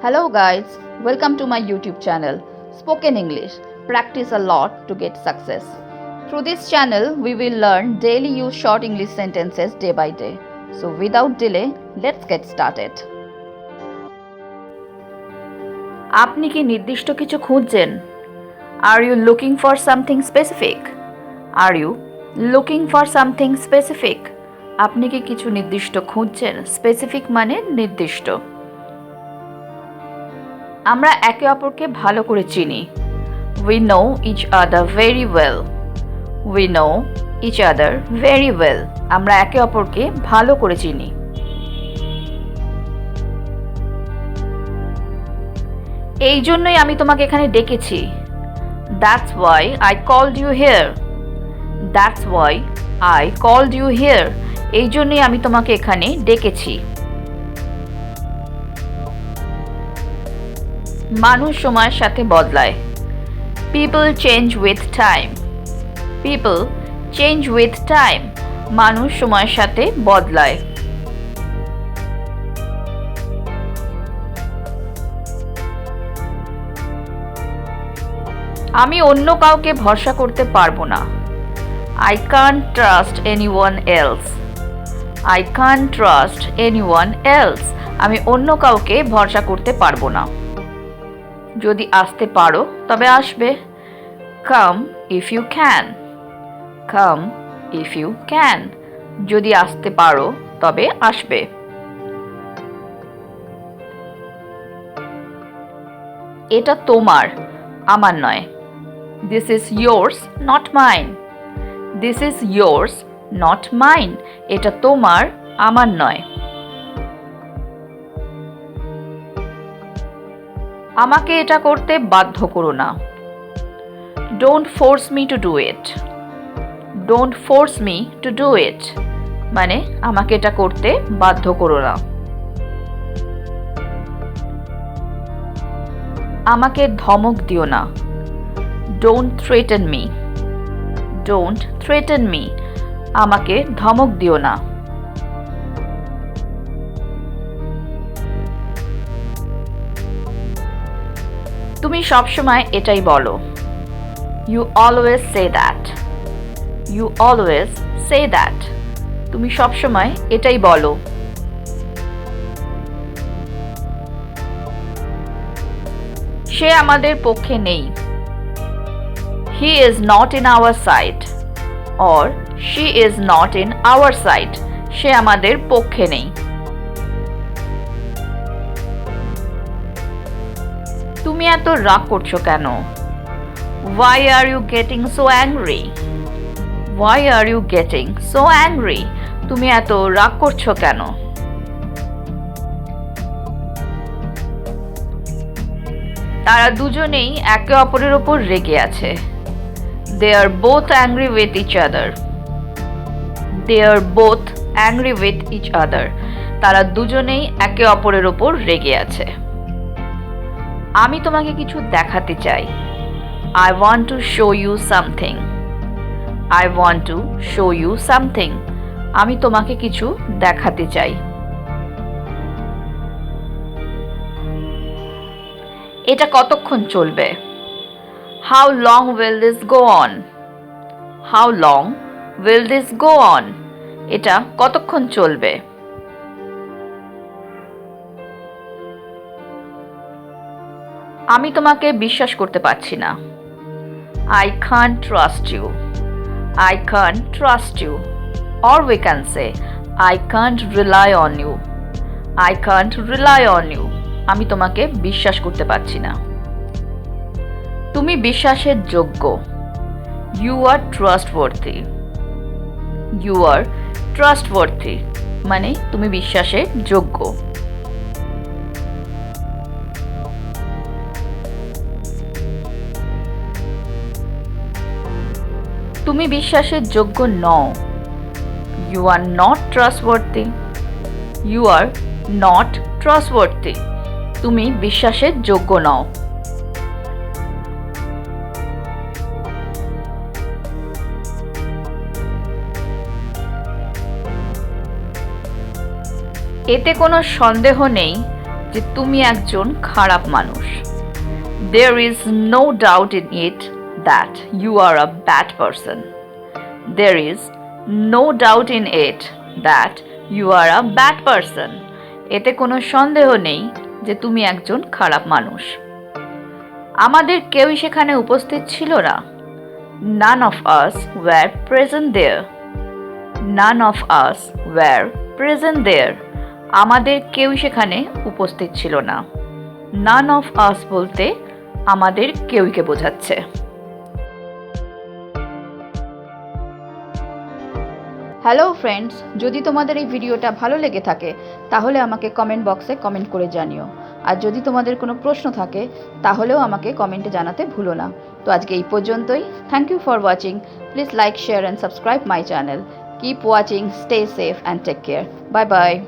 Hello guys, welcome to my YouTube channel Spoken English. Practice a lot to get success. Through this channel, we will learn daily use short English sentences day by day. So without delay, let's get started. আপনি কি নির্দিষ্ট কিছু খুঁজছেন? Are you looking for something specific? Are you looking for something specific? আপনি কি কিছু নির্দিষ্ট খুঁজছেন? Specific মানে নির্দিষ্ট। আমরা একে অপরকে ভালো করে চিনি। We know each other very well. We know each other very well. আমরা একে অপরকে ভালো করে চিনি। এই জন্যই আমি তোমাকে এখানে ডেকেছি। That's why I called you here. That's why I called you here. এই জন্যই আমি তোমাকে এখানে ডেকেছি। মানুষ সময়ের সাথে বদলায়। People change with time. People change with time. মানুষ সময়ের সাথে বদলায়। আমি অন্য কাউকে ভরসা করতে পারবো না। I can't trust anyone else. I can't trust anyone else. আমি অন্য কাউকে ভরসা করতে পারবো না। যদি আসতে পারো তবে আসবে। Come if you can. Come if you can. যদি আসতে পারো তবে আসবে। এটা তোমার, আমার নয়। This is yours, not mine. This is yours, not mine. এটা তোমার, আমার নয়। আমাকে এটা করতে বাধ্য করো না। Don't force me to do it. Don't force me to do it. মানে আমাকে এটা করতে বাধ্য করো না। আমাকে ধমক দিও না। Don't threaten me. Don't threaten me. আমাকে ধমক দিও না। তুমি সবসময় এটাই বলো। You always say that. You always say that. তুমি সবসময় এটাই বলো। সে আমাদের পক্ষে নেই। He is not in our side. Or she is not in our side. সে আমাদের পক্ষে নেই। তুমি এত রাগ করছো কেন? Why are you getting so angry? Why are you getting so angry? তুমি এত রাগ করছো কেন? তারা দুজনেই একে অপরের উপর রেগে আছে। They are both angry with each other. They are both angry with each other. তারা দুজনেই একে অপরের উপর রেগে আছে। আমি তোমাকে কিছু দেখাতে চাই। I want to show you something. I want to show you something. আমি তোমাকে কিছু দেখাতে চাই। এটা কতক্ষণ চলবে? How long will this go on? How long will this go on? এটা কতক্ষণ চলবে? আমি তোমাকে বিশ্বাস করতে পারছি না। I can't trust you. I can't trust you. Or we can say, I can't rely on you. I can't rely on you. আমি তোমাকে বিশ্বাস করতে পারছি না। তুমি বিশ্বাসের যোগ্য। You are trustworthy. You are trustworthy. মানে তুমি বিশ্বাসের যোগ্য। তুমি বিশ্বাসের যোগ্য নও। You are not trustworthy. You are not trustworthy. তুমি বিশ্বাসের যোগ্য নও। এতে কোনো সন্দেহ নেই যে তুমি একজন খারাপ মানুষ। There is no doubt in it that you are a bad person. There is no doubt in it that you are a bad person. এতে কোনো সন্দেহ নেই যে তুমি একজন খারাপ মানুষ। আমাদের কেউই সেখানে উপস্থিত ছিল না। None of us were present there. None of us were present there. আমাদের কেউই সেখানে উপস্থিত ছিল না। None of us বলতে আমাদের কেউইকে বোঝাচ্ছে। হ্যালো ফ্রেন্ডস, যদি তোমাদের এই ভিডিওটা ভালো লেগে থাকে তাহলে আমাকে কমেন্ট বক্সে কমেন্ট করে জানিও। আর যদি তোমাদের কোনো প্রশ্ন থাকে তাহলেও আমাকে কমেন্টে জানাতে ভুলো না। তো আজকে এই পর্যন্তই। Thank you for watching. Please like, share and subscribe my channel. Keep watching, stay safe and take care. Bye by.